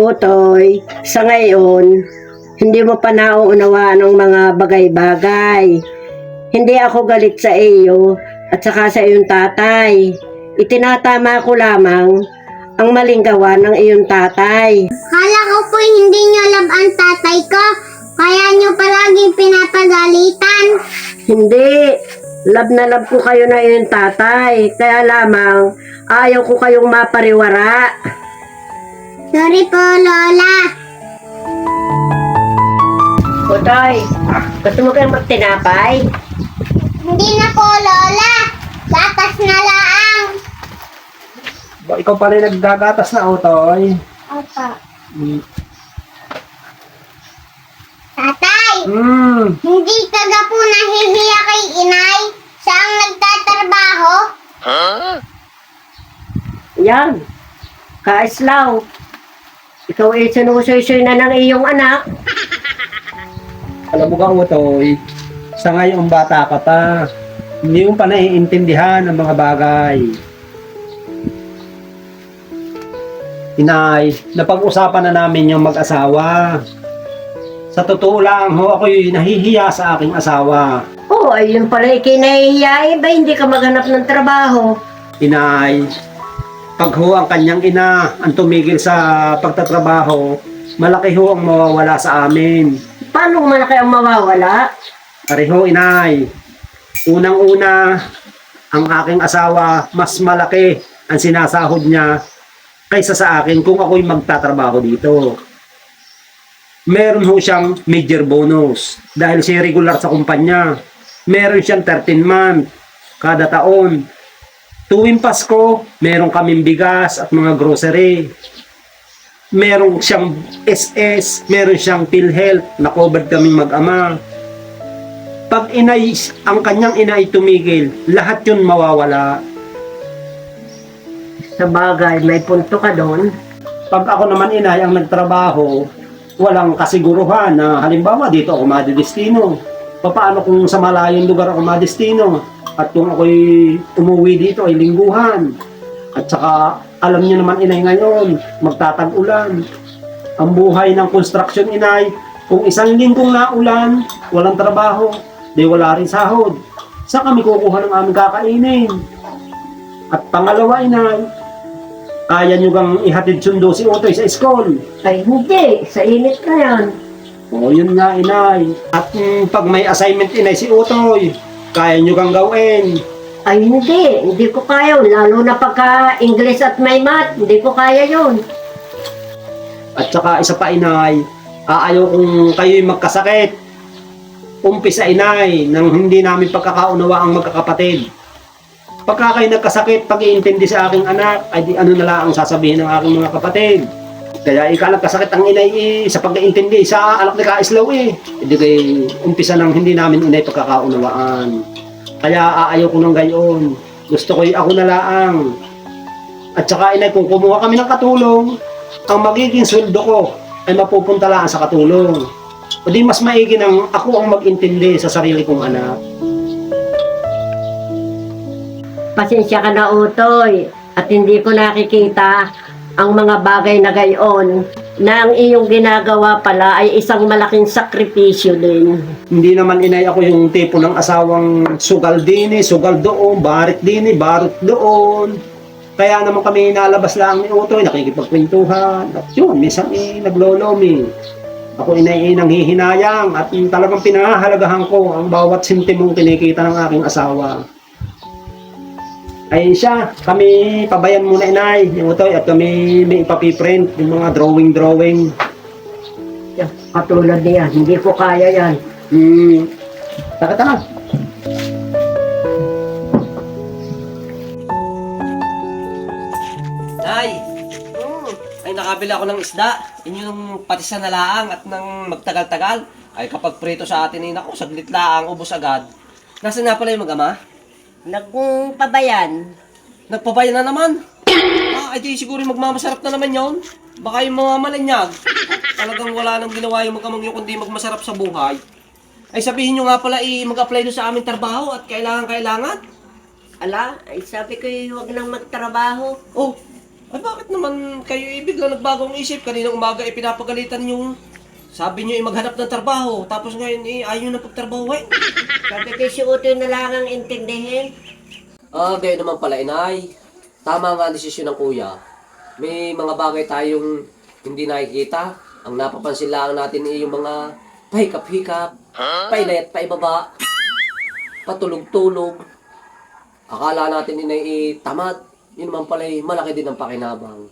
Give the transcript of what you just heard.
Utoy, sa ngayon, hindi mo pa nauunawaan ang mga bagay-bagay. Hindi ako galit sa iyo at saka sa iyong tatay. Itinatama ko lamang ang maling gawa ng iyong tatay. Kala ko po hindi nyo love ang tatay ko. Kaya nyo palaging pinapagalitan. Hindi, love na love ko kayo na iyong tatay. Kaya lamang, ayaw ko kayong mapariwara. Sorry po, Lola. Utoy, gusto mo kayong magtinapay? Hindi na po, Lola. Gatas na laang. Ba, ikaw pa rin naggagatas na, Utoy. Opo. Tatay, Hmm. hindi ka ga po nahihiya kay inay? Siya ang nagtatrabaho? Yan, kaislaw. Ikaw ay sinusuy-suy na ng iyong anak. Alam mo ka, Utoy, sa ngayong bata ka pa, hindi mo pa naiintindihan ang mga bagay. Inay, napag-usapan na namin yung mag-asawa. Sa totoo lang ho, ako'y nahihiya sa aking asawa. Oo, ayun pala ikinahihiyain ba hindi ka maghanap ng trabaho? Inay, pag ho ang kanyang ina ang tumigil sa pagtatrabaho, malaki ho ang mawawala sa amin. Paano malaki ang mawawala? Pareho, inay. Unang-una, ang aking asawa, mas malaki ang sinasahod niya kaysa sa akin kung ako'y magtatrabaho dito. Meron ho siyang major bonus dahil siya regular sa kumpanya. Meron siyang 13 month kada taon. Tuwing Pasko, meron kaming bigas at mga grocery. Meron siyang SS, meron siyang PhilHealth na covered kaming mag-ama. Pag ang kanyang ina ay tumigil, lahat yun mawawala. Sa bagay, may punto ka doon. Pag ako naman inay ang nagtrabaho, walang kasiguruhan na halimbawa dito ako madidestino. Paano kung sa malayong lugar ako madestino? At kung ako'y umuwi dito ay lingguhan. At saka alam niyo naman inay ngayon, magtatag-ulan. Ang buhay ng construction inay, kung isang linggong naulan, walang trabaho, di wala rin sahod. Saan kami kukuha ng aming kakainin? At pangalawa inay, kaya nyo gang ihatid sundo si Utoy sa school. Ay hindi, sa init na yan. Oo, yun nga inay. At pag may assignment inay si Utoy, kaya nyo gang gawin. Ay hindi ko kaya. Lalo na pagka English at may math, hindi ko kaya yun. At saka isa pa inay, aayaw kung kayo'y magkasakit. Umpisa inay, nang hindi namin pagkakaunawa ang magkakapatid. Pagka kayo nagkasakit, pag-iintindi sa aking anak, ay di ano na lang ang sasabihin ng aking mga kapatid. Kaya ika nagkasakit ang inay sa pag-iintindi sa anak ni Kaislaw Hindi kay umpisa nang hindi namin inay pagkakaunawaan. Kaya aayaw ko ng gayon. Gusto ko ako na lang. At saka inay, kung kumuha kami ng katulong, ang magiging sweldo ko ay mapupunta lang sa katulong. O di mas maigi nang ako ang mag-intindi sa sarili kong anak. Pasensya ka na, Utoy, at hindi ko nakikita ang mga bagay na gayon na ang iyong ginagawa pala ay isang malaking sakripisyo din. Hindi naman inay ako yung tipo ng asawang sugal din sugal doon, barit din barot doon. Kaya naman kami nalabas lang ni Utoy, nakikipagkwentuhan. At yun, minsan naglolomi. Ako inay nanghihinayang at talagang pinahahalagahan ko ang bawat sentimong kinikita ng aking asawa. Ayun siya, kami pabayan muna inay, yung Utoy, at kami may ipapiprint, yung mga drawing. Katulad niya, hindi ko kaya yan. Taka. Nay! Ay nakabila ako ng isda. Inyong patisan na laang at nang magtagal-tagal. Ay kapag prito sa atin ay naku, saglit laang, ubos agad. Nasaan na pala yung mag-ama? Nagpabayan. Nagpabayan na naman. Ay di siguro magmamasarap na naman yon. Baka yung mga malanyag. Talagang wala nang ginawa yung mag-amang yung kundi magmasarap sa buhay. Ay sabihin nyo nga pala mag-apply doon sa aming trabaho at kailangan. Ala, ay sabi ko huwag nang magtrabaho. Oh, Ay bakit naman kayo biglang nagbagong isip? Kaninang umaga pinapagalitan niyo. Sabi niyo maghanap ng trabaho. Tapos ngayon ayaw na pagtrabahuin. Sabi kay si Utoy na lang ang intindihin. Gaya naman pala, inay. Tama nga ang desisyon ng kuya. May mga bagay tayong hindi nakikita. Ang napapansin lang natin yung mga pahikap-hikap, pailayat paibaba, patulog-tulog. Akala natin inay tamad. Yun naman pala malaki din ang pakinabang.